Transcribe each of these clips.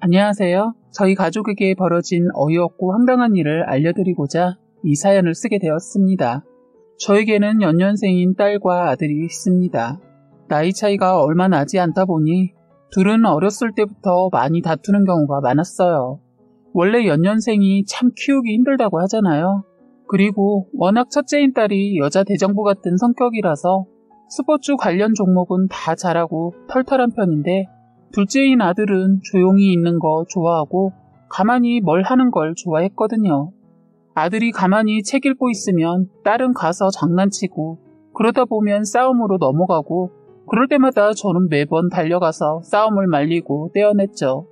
안녕하세요. 저희 가족에게 벌어진 어이없고 황당한 일을 알려드리고자 이 사연을 쓰게 되었습니다. 저에게는 연년생인 딸과 아들이 있습니다. 나이 차이가 얼마 나지 않다 보니 둘은 어렸을 때부터 많이 다투는 경우가 많았어요. 원래 연년생이 참 키우기 힘들다고 하잖아요. 그리고 워낙 첫째인 딸이 여자 대장부 같은 성격이라서 스포츠 관련 종목은 다 잘하고 털털한 편인데 둘째인 아들은 조용히 있는 거 좋아하고 가만히 뭘 하는 걸 좋아했거든요. 아들이 가만히 책 읽고 있으면 딸은 가서 장난치고 그러다 보면 싸움으로 넘어가고 그럴 때마다 저는 매번 달려가서 싸움을 말리고 떼어냈죠.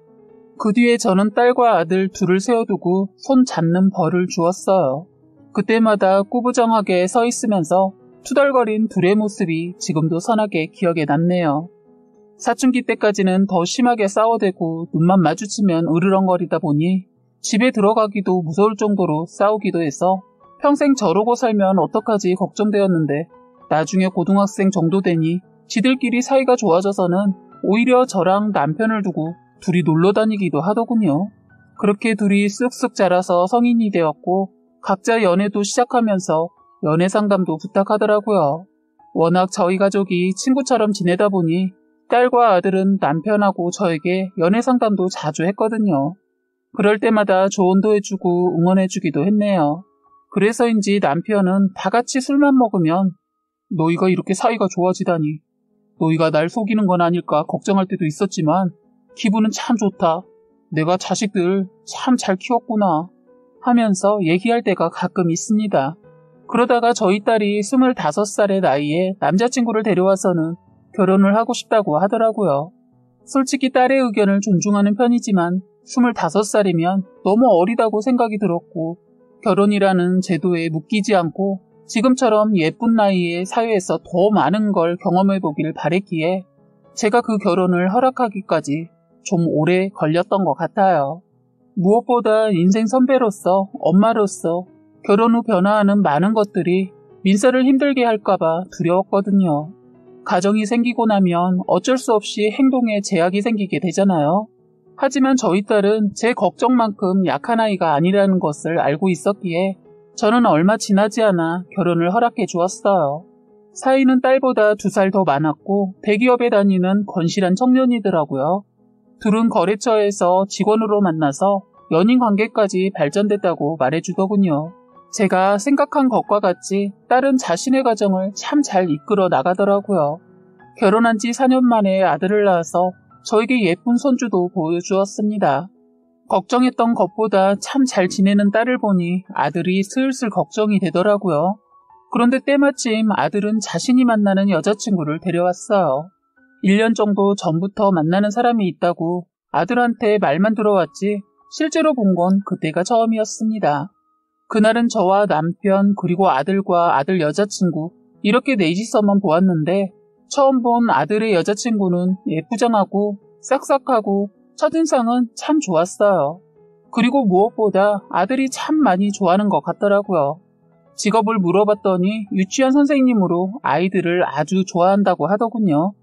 그 뒤에 저는 딸과 아들 둘을 세워두고 손 잡는 벌을 주었어요. 그때마다 꾸부정하게 서 있으면서 투덜거린 둘의 모습이 지금도 선하게 기억에 남네요. 사춘기 때까지는 더 심하게 싸워대고 눈만 마주치면 으르렁거리다 보니 집에 들어가기도 무서울 정도로 싸우기도 해서 평생 저러고 살면 어떡하지 걱정되었는데 나중에 고등학생 정도 되니 지들끼리 사이가 좋아져서는 오히려 저랑 남편을 두고 둘이 놀러 다니기도 하더군요. 그렇게 둘이 쑥쑥 자라서 성인이 되었고 각자 연애도 시작하면서 연애 상담도 부탁하더라고요. 워낙 저희 가족이 친구처럼 지내다 보니 딸과 아들은 남편하고 저에게 연애 상담도 자주 했거든요. 그럴 때마다 조언도 해주고 응원해주기도 했네요. 그래서인지 남편은 다 같이 술만 먹으면 너희가 이렇게 사이가 좋아지다니 너희가 날 속이는 건 아닐까 걱정할 때도 있었지만 기분은 참 좋다. 내가 자식들 참 잘 키웠구나 하면서 얘기할 때가 가끔 있습니다. 그러다가 저희 딸이 25살의 나이에 남자친구를 데려와서는 결혼을 하고 싶다고 하더라고요. 솔직히 딸의 의견을 존중하는 편이지만 25살이면 너무 어리다고 생각이 들었고 결혼이라는 제도에 묶이지 않고 지금처럼 예쁜 나이에 사회에서 더 많은 걸 경험해보길 바랬기에 제가 그 결혼을 허락하기까지 좀 오래 걸렸던 것 같아요. 무엇보다 인생 선배로서 엄마로서 결혼 후 변화하는 많은 것들이 민서를 힘들게 할까봐 두려웠거든요. 가정이 생기고 나면 어쩔 수 없이 행동에 제약이 생기게 되잖아요. 하지만 저희 딸은 제 걱정만큼 약한 아이가 아니라는 것을 알고 있었기에 저는 얼마 지나지 않아 결혼을 허락해 주었어요. 사이는 딸보다 2살 더 많았고 대기업에 다니는 건실한 청년이더라고요. 둘은 거래처에서 직원으로 만나서 연인 관계까지 발전됐다고 말해주더군요. 제가 생각한 것과 같이 딸은 자신의 가정을 참 잘 이끌어 나가더라고요. 결혼한 지 4년 만에 아들을 낳아서 저에게 예쁜 손주도 보여주었습니다. 걱정했던 것보다 참 잘 지내는 딸을 보니 아들이 슬슬 걱정이 되더라고요. 그런데 때마침 아들은 자신이 만나는 여자친구를 데려왔어요. 1년 정도 전부터 만나는 사람이 있다고 아들한테 말만 들어왔지 실제로 본 건 그때가 처음이었습니다. 그날은 저와 남편 그리고 아들과 아들 여자친구 이렇게 넷이서만 보았는데 처음 본 아들의 여자친구는 예쁘장하고 싹싹하고 첫인상은 참 좋았어요. 그리고 무엇보다 아들이 참 많이 좋아하는 것 같더라고요. 직업을 물어봤더니 유치원 선생님으로 아이들을 아주 좋아한다고 하더군요.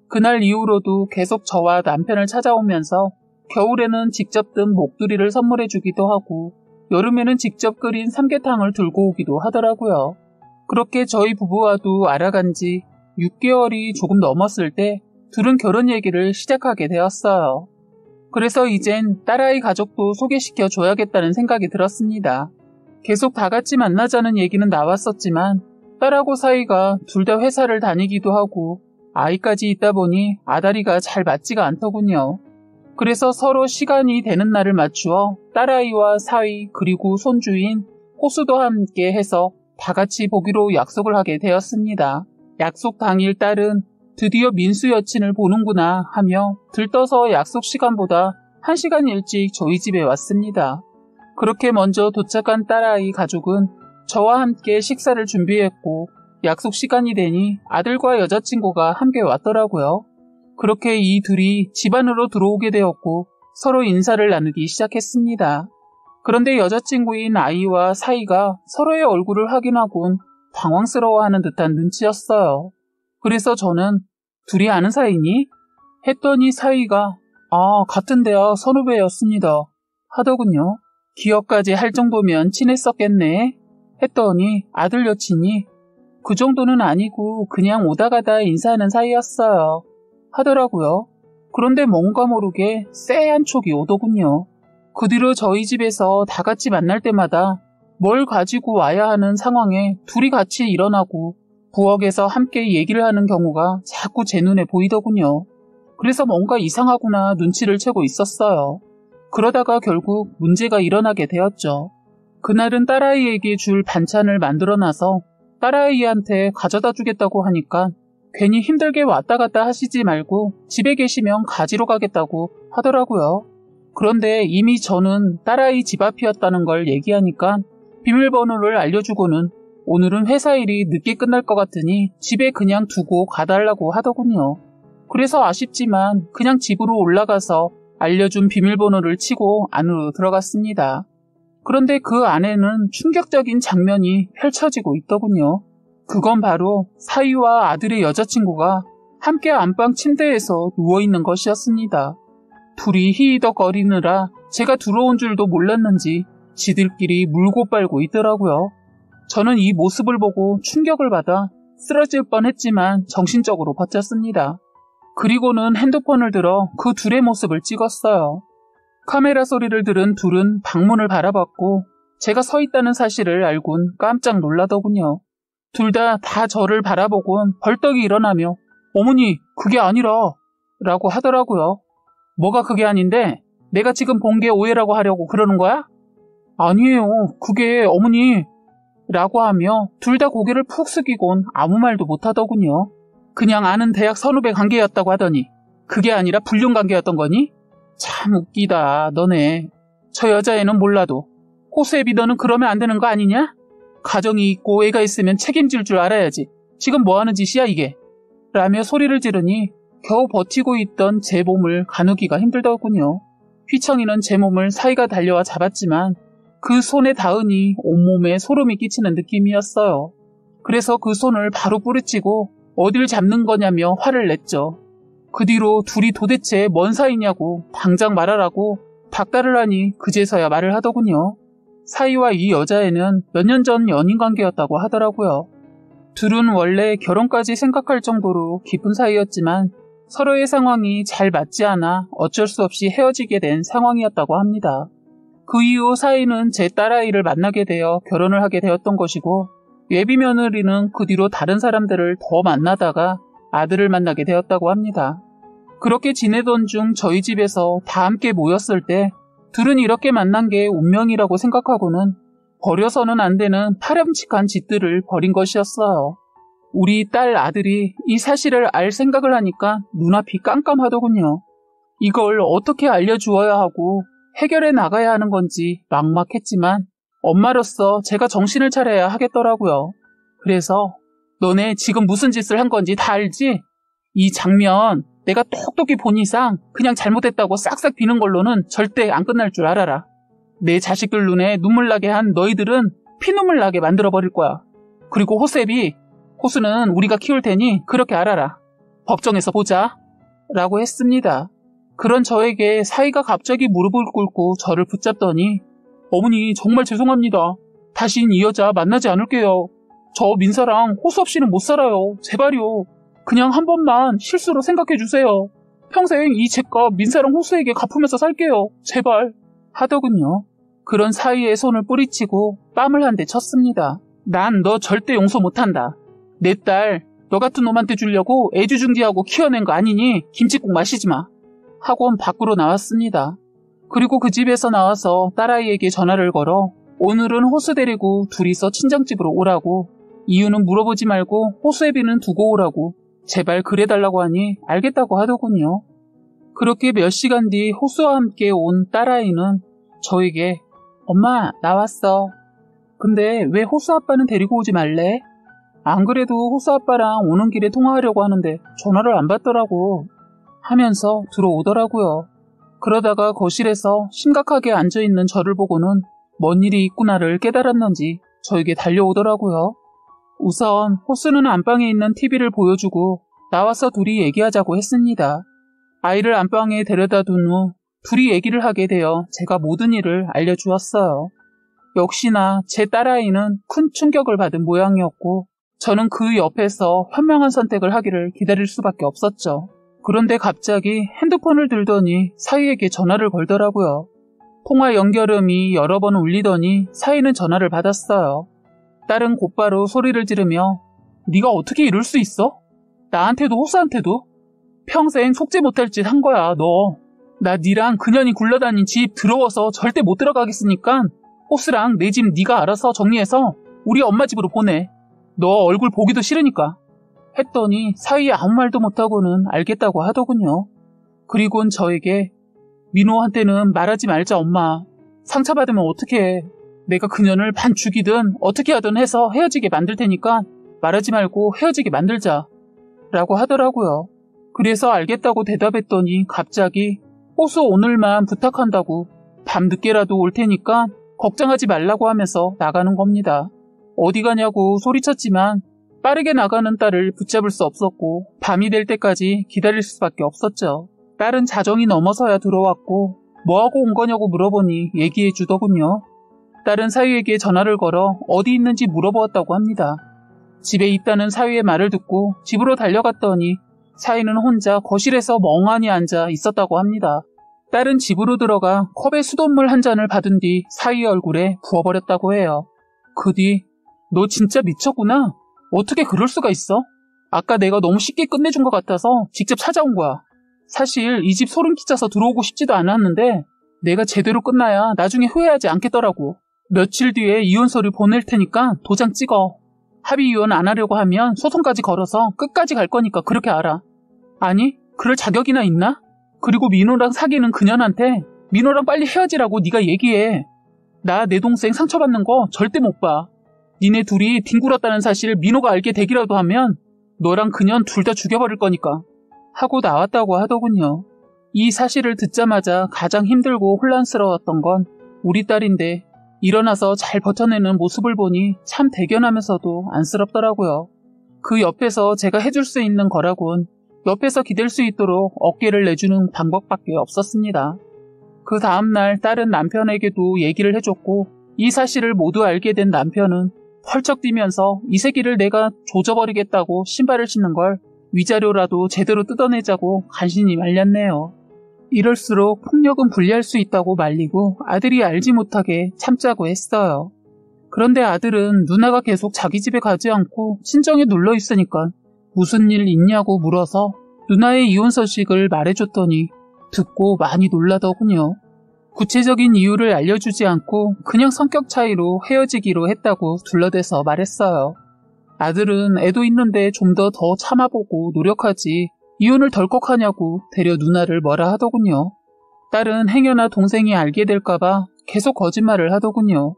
그날 이후로도 계속 저와 남편을 찾아오면서 겨울에는 직접 든 목도리를 선물해주기도 하고 여름에는 직접 끓인 삼계탕을 들고 오기도 하더라고요. 그렇게 저희 부부와도 알아간 지 6개월이 조금 넘었을 때 둘은 결혼 얘기를 시작하게 되었어요. 그래서 이젠 딸아이 가족도 소개시켜 줘야겠다는 생각이 들었습니다. 계속 다 같이 만나자는 얘기는 나왔었지만 딸하고 사이가 둘 다 회사를 다니기도 하고 아이까지 있다 보니 아다리가 잘 맞지가 않더군요. 그래서 서로 시간이 되는 날을 맞추어 딸아이와 사위 그리고 손주인 호수도 함께 해서 다 같이 보기로 약속을 하게 되었습니다. 약속 당일 딸은 드디어 민수 여친을 보는구나 하며 들떠서 약속 시간보다 1시간 일찍 저희 집에 왔습니다. 그렇게 먼저 도착한 딸아이 가족은 저와 함께 식사를 준비했고 약속 시간이 되니 아들과 여자친구가 함께 왔더라고요. 그렇게 이 둘이 집 안으로 들어오게 되었고 서로 인사를 나누기 시작했습니다. 그런데 여자친구인 아이와 사이가 서로의 얼굴을 확인하곤 당황스러워하는 듯한 눈치였어요. 그래서 저는 둘이 아는 사이니? 했더니 사이가 아, 같은 대학 선후배였습니다. 하더군요. 기억까지 할 정도면 친했었겠네. 했더니 아들 여친이 그 정도는 아니고 그냥 오다 가다 인사하는 사이였어요. 하더라고요. 그런데 뭔가 모르게 쎄한 촉이 오더군요. 그 뒤로 저희 집에서 다 같이 만날 때마다 뭘 가지고 와야 하는 상황에 둘이 같이 일어나고 부엌에서 함께 얘기를 하는 경우가 자꾸 제 눈에 보이더군요. 그래서 뭔가 이상하구나 눈치를 채고 있었어요. 그러다가 결국 문제가 일어나게 되었죠. 그날은 딸아이에게 줄 반찬을 만들어놔서 딸아이한테 가져다 주겠다고 하니까 괜히 힘들게 왔다 갔다 하시지 말고 집에 계시면 가지러 가겠다고 하더라고요. 그런데 이미 저는 딸아이 집 앞이었다는 걸 얘기하니까 비밀번호를 알려주고는 오늘은 회사 일이 늦게 끝날 것 같으니 집에 그냥 두고 가달라고 하더군요. 그래서 아쉽지만 그냥 집으로 올라가서 알려준 비밀번호를 치고 안으로 들어갔습니다. 그런데 그 안에는 충격적인 장면이 펼쳐지고 있더군요. 그건 바로 사위와 아들의 여자친구가 함께 안방 침대에서 누워있는 것이었습니다. 둘이 히히덕거리느라 제가 들어온 줄도 몰랐는지 지들끼리 물고 빨고 있더라고요. 저는 이 모습을 보고 충격을 받아 쓰러질 뻔했지만 정신적으로 버텼습니다. 그리고는 핸드폰을 들어 그 둘의 모습을 찍었어요. 카메라 소리를 들은 둘은 방문을 바라봤고 제가 서 있다는 사실을 알곤 깜짝 놀라더군요. 둘 다 저를 바라보곤 벌떡 일어나며 어머니 그게 아니라 라고 하더라고요. 뭐가 그게 아닌데 내가 지금 본 게 오해라고 하려고 그러는 거야? 아니에요 그게 어머니 라고 하며 둘 다 고개를 푹 숙이곤 아무 말도 못하더군요. 그냥 아는 대학 선후배 관계였다고 하더니 그게 아니라 불륜 관계였던 거니? 참 웃기다 너네. 저 여자애는 몰라도 호수애비 너는 그러면 안 되는 거 아니냐? 가정이 있고 애가 있으면 책임질 줄 알아야지. 지금 뭐하는 짓이야 이게? 라며 소리를 지르니 겨우 버티고 있던 제 몸을 가누기가 힘들더군요. 휘청이는 제 몸을 사이가 달려와 잡았지만 그 손에 닿으니 온몸에 소름이 끼치는 느낌이었어요. 그래서 그 손을 바로 뿌리치고 어딜 잡는 거냐며 화를 냈죠. 그 뒤로 둘이 도대체 뭔 사이냐고 당장 말하라고 닥달을 하니 그제서야 말을 하더군요. 사이와 이 여자애는 몇 년 전 연인관계였다고 하더라고요. 둘은 원래 결혼까지 생각할 정도로 깊은 사이였지만 서로의 상황이 잘 맞지 않아 어쩔 수 없이 헤어지게 된 상황이었다고 합니다. 그 이후 사이는 제 딸아이를 만나게 되어 결혼을 하게 되었던 것이고 예비 며느리는 그 뒤로 다른 사람들을 더 만나다가 아들을 만나게 되었다고 합니다. 그렇게 지내던 중 저희 집에서 다 함께 모였을 때 둘은 이렇게 만난 게 운명이라고 생각하고는 버려서는 안 되는 파렴치한 짓들을 벌인 것이었어요. 우리 딸 아들이 이 사실을 알 생각을 하니까 눈앞이 깜깜하더군요. 이걸 어떻게 알려주어야 하고 해결해 나가야 하는 건지 막막했지만 엄마로서 제가 정신을 차려야 하겠더라고요. 그래서 너네 지금 무슨 짓을 한 건지 다 알지? 이 장면 내가 똑똑히 본 이상 그냥 잘못했다고 싹싹 비는 걸로는 절대 안 끝날 줄 알아라. 내 자식들 눈에 눈물 나게 한 너희들은 피눈물 나게 만들어버릴 거야. 그리고 호수는 우리가 키울 테니 그렇게 알아라. 법정에서 보자. 라고 했습니다. 그런 저에게 사위가 갑자기 무릎을 꿇고 저를 붙잡더니 어머니 정말 죄송합니다. 다신 이 여자 만나지 않을게요. 저 민사랑 호수 없이는 못 살아요. 제발요. 그냥 한 번만 실수로 생각해 주세요. 평생 이 죗값 민사랑 호수에게 갚으면서 살게요. 제발. 하더군요. 그런 사위의 손을 뿌리치고 뺨을 한 대 쳤습니다. 난 너 절대 용서 못한다. 내 딸 너 같은 놈한테 주려고 애주중지하고 키워낸 거 아니니 김칫국 마시지 마. 하곤 밖으로 나왔습니다. 그리고 그 집에서 나와서 딸아이에게 전화를 걸어 오늘은 호수 데리고 둘이서 친정집으로 오라고, 이유는 물어보지 말고 호수애비는 두고 오라고 제발 그래달라고 하니 알겠다고 하더군요. 그렇게 몇 시간 뒤 호수와 함께 온 딸아이는 저에게 엄마 나왔어. 근데 왜 호수 아빠는 데리고 오지 말래? 안 그래도 호수 아빠랑 오는 길에 통화하려고 하는데 전화를 안 받더라고 하면서 들어오더라고요. 그러다가 거실에서 심각하게 앉아있는 저를 보고는 뭔 일이 있구나를 깨달았는지 저에게 달려오더라고요. 우선 호수는 안방에 있는 TV를 보여주고 나와서 둘이 얘기하자고 했습니다. 아이를 안방에 데려다 둔 후 둘이 얘기를 하게 되어 제가 모든 일을 알려주었어요. 역시나 제 딸아이는 큰 충격을 받은 모양이었고 저는 그 옆에서 현명한 선택을 하기를 기다릴 수밖에 없었죠. 그런데 갑자기 핸드폰을 들더니 사위에게 전화를 걸더라고요. 통화 연결음이 여러 번 울리더니 사위는 전화를 받았어요. 딸은 곧바로 소리를 지르며 네가 어떻게 이럴 수 있어? 나한테도 호수한테도? 평생 속지 못할 짓 한 거야 너. 나 니랑 그년이 굴러다닌 집 더러워서 절대 못 들어가겠으니까 호수랑 내 집 네가 알아서 정리해서 우리 엄마 집으로 보내. 너 얼굴 보기도 싫으니까. 했더니 사위에 아무 말도 못하고는 알겠다고 하더군요. 그리곤 저에게 민호한테는 말하지 말자 엄마. 상처받으면 어떡해. 내가 그년을 반 죽이든 어떻게 하든 해서 헤어지게 만들 테니까 말하지 말고 헤어지게 만들자. 라고 하더라고요. 그래서 알겠다고 대답했더니 갑자기 호수 오늘만 부탁한다고 밤늦게라도 올 테니까 걱정하지 말라고 하면서 나가는 겁니다. 어디 가냐고 소리쳤지만 빠르게 나가는 딸을 붙잡을 수 없었고 밤이 될 때까지 기다릴 수밖에 없었죠. 딸은 자정이 넘어서야 들어왔고 뭐하고 온 거냐고 물어보니 얘기해 주더군요. 딸은 사위에게 전화를 걸어 어디 있는지 물어보았다고 합니다. 집에 있다는 사위의 말을 듣고 집으로 달려갔더니 사위는 혼자 거실에서 멍하니 앉아 있었다고 합니다. 딸은 집으로 들어가 컵에 수돗물 한 잔을 받은 뒤 사위 얼굴에 부어버렸다고 해요. 그 뒤 너 진짜 미쳤구나. 어떻게 그럴 수가 있어? 아까 내가 너무 쉽게 끝내준 것 같아서 직접 찾아온 거야. 사실 이 집 소름 끼쳐서 들어오고 싶지도 않았는데 내가 제대로 끝나야 나중에 후회하지 않겠더라고. 며칠 뒤에 이혼서를 보낼 테니까 도장 찍어. 합의 이혼 안 하려고 하면 소송까지 걸어서 끝까지 갈 거니까 그렇게 알아. 아니, 그럴 자격이나 있나? 그리고 민호랑 사귀는 그년한테 민호랑 빨리 헤어지라고 네가 얘기해. 나 내 동생 상처받는 거 절대 못 봐. 니네 둘이 뒹굴었다는 사실 민호가 알게 되기라도 하면 너랑 그년 둘 다 죽여버릴 거니까. 하고 나왔다고 하더군요. 이 사실을 듣자마자 가장 힘들고 혼란스러웠던 건 우리 딸인데 일어나서 잘 버텨내는 모습을 보니 참 대견하면서도 안쓰럽더라고요. 그 옆에서 제가 해줄 수 있는 거라곤 옆에서 기댈 수 있도록 어깨를 내주는 방법밖에 없었습니다. 그 다음날 딸은 남편에게도 얘기를 해줬고 이 사실을 모두 알게 된 남편은 펄쩍 뛰면서 이 새끼를 내가 조져버리겠다고 신발을 신는 걸 위자료라도 제대로 뜯어내자고 간신히 말렸네요. 이럴수록 폭력은 불리할 수 있다고 말리고 아들이 알지 못하게 참자고 했어요. 그런데 아들은 누나가 계속 자기 집에 가지 않고 친정에 눌러 있으니까 무슨 일 있냐고 물어서 누나의 이혼 소식을 말해줬더니 듣고 많이 놀라더군요. 구체적인 이유를 알려주지 않고 그냥 성격 차이로 헤어지기로 했다고 둘러대서 말했어요. 아들은 애도 있는데 좀 더 참아보고 노력하지 이혼을 덜컥 하냐고 되려 누나를 뭐라 하더군요. 딸은 행여나 동생이 알게 될까봐 계속 거짓말을 하더군요.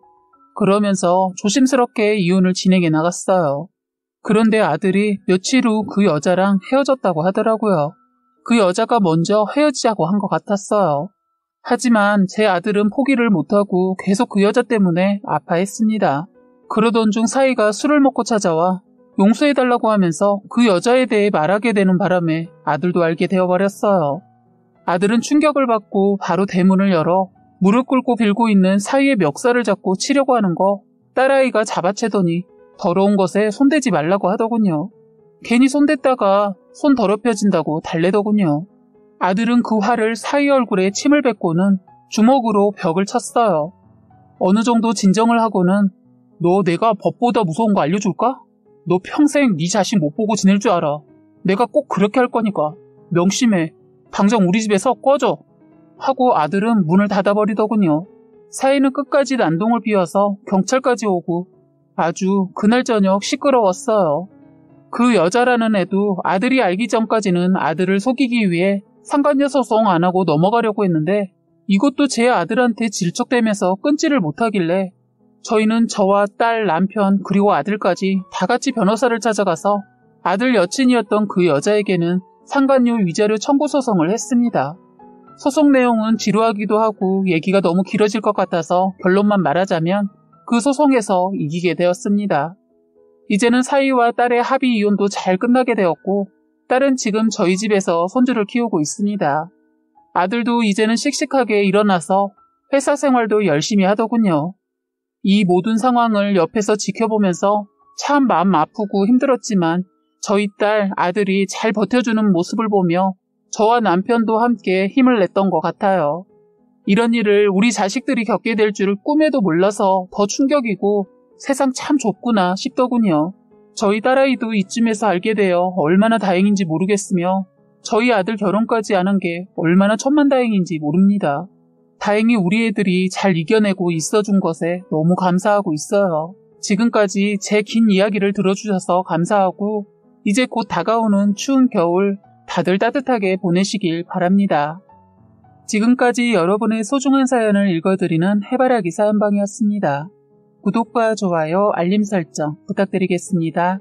그러면서 조심스럽게 이혼을 진행해 나갔어요. 그런데 아들이 며칠 후 그 여자랑 헤어졌다고 하더라고요. 그 여자가 먼저 헤어지자고 한 것 같았어요. 하지만 제 아들은 포기를 못하고 계속 그 여자 때문에 아파했습니다. 그러던 중 사이가 술을 먹고 찾아와 용서해달라고 하면서 그 여자에 대해 말하게 되는 바람에 아들도 알게 되어버렸어요. 아들은 충격을 받고 바로 대문을 열어 무릎 꿇고 빌고 있는 사위의 멱살을 잡고 치려고 하는 거 딸아이가 잡아채더니 더러운 것에 손대지 말라고 하더군요. 괜히 손댔다가 손 더럽혀진다고 달래더군요. 아들은 그 화를 사위 얼굴에 침을 뱉고는 주먹으로 벽을 쳤어요. 어느 정도 진정을 하고는 너 내가 법보다 무서운 거 알려줄까? 너 평생 네 자식 못 보고 지낼 줄 알아. 내가 꼭 그렇게 할 거니까 명심해. 당장 우리 집에서 꺼져. 하고 아들은 문을 닫아버리더군요. 사위는 끝까지 난동을 피워서 경찰까지 오고 아주 그날 저녁 시끄러웠어요. 그 여자라는 애도 아들이 알기 전까지는 아들을 속이기 위해 상간녀 소송 안 하고 넘어가려고 했는데 이것도 제 아들한테 질척대면서 끊지를 못하길래 저희는 저와 딸, 남편 그리고 아들까지 다 같이 변호사를 찾아가서 아들 여친이었던 그 여자에게는 상간녀 위자료 청구 소송을 했습니다. 소송 내용은 지루하기도 하고 얘기가 너무 길어질 것 같아서 결론만 말하자면 그 소송에서 이기게 되었습니다. 이제는 사위와 딸의 합의 이혼도 잘 끝나게 되었고 딸은 지금 저희 집에서 손주를 키우고 있습니다. 아들도 이제는 씩씩하게 일어나서 회사 생활도 열심히 하더군요. 이 모든 상황을 옆에서 지켜보면서 참 마음 아프고 힘들었지만 저희 딸, 아들이 잘 버텨주는 모습을 보며 저와 남편도 함께 힘을 냈던 것 같아요. 이런 일을 우리 자식들이 겪게 될 줄 꿈에도 몰라서 더 충격이고 세상 참 좁구나 싶더군요. 저희 딸아이도 이쯤에서 알게 되어 얼마나 다행인지 모르겠으며 저희 아들 결혼까지 하는 게 얼마나 천만다행인지 모릅니다. 다행히 우리 애들이 잘 이겨내고 있어준 것에 너무 감사하고 있어요. 지금까지 제 긴 이야기를 들어주셔서 감사하고 이제 곧 다가오는 추운 겨울 다들 따뜻하게 보내시길 바랍니다. 지금까지 여러분의 소중한 사연을 읽어드리는 해바라기 사연방이었습니다. 구독과 좋아요, 알림 설정 부탁드리겠습니다.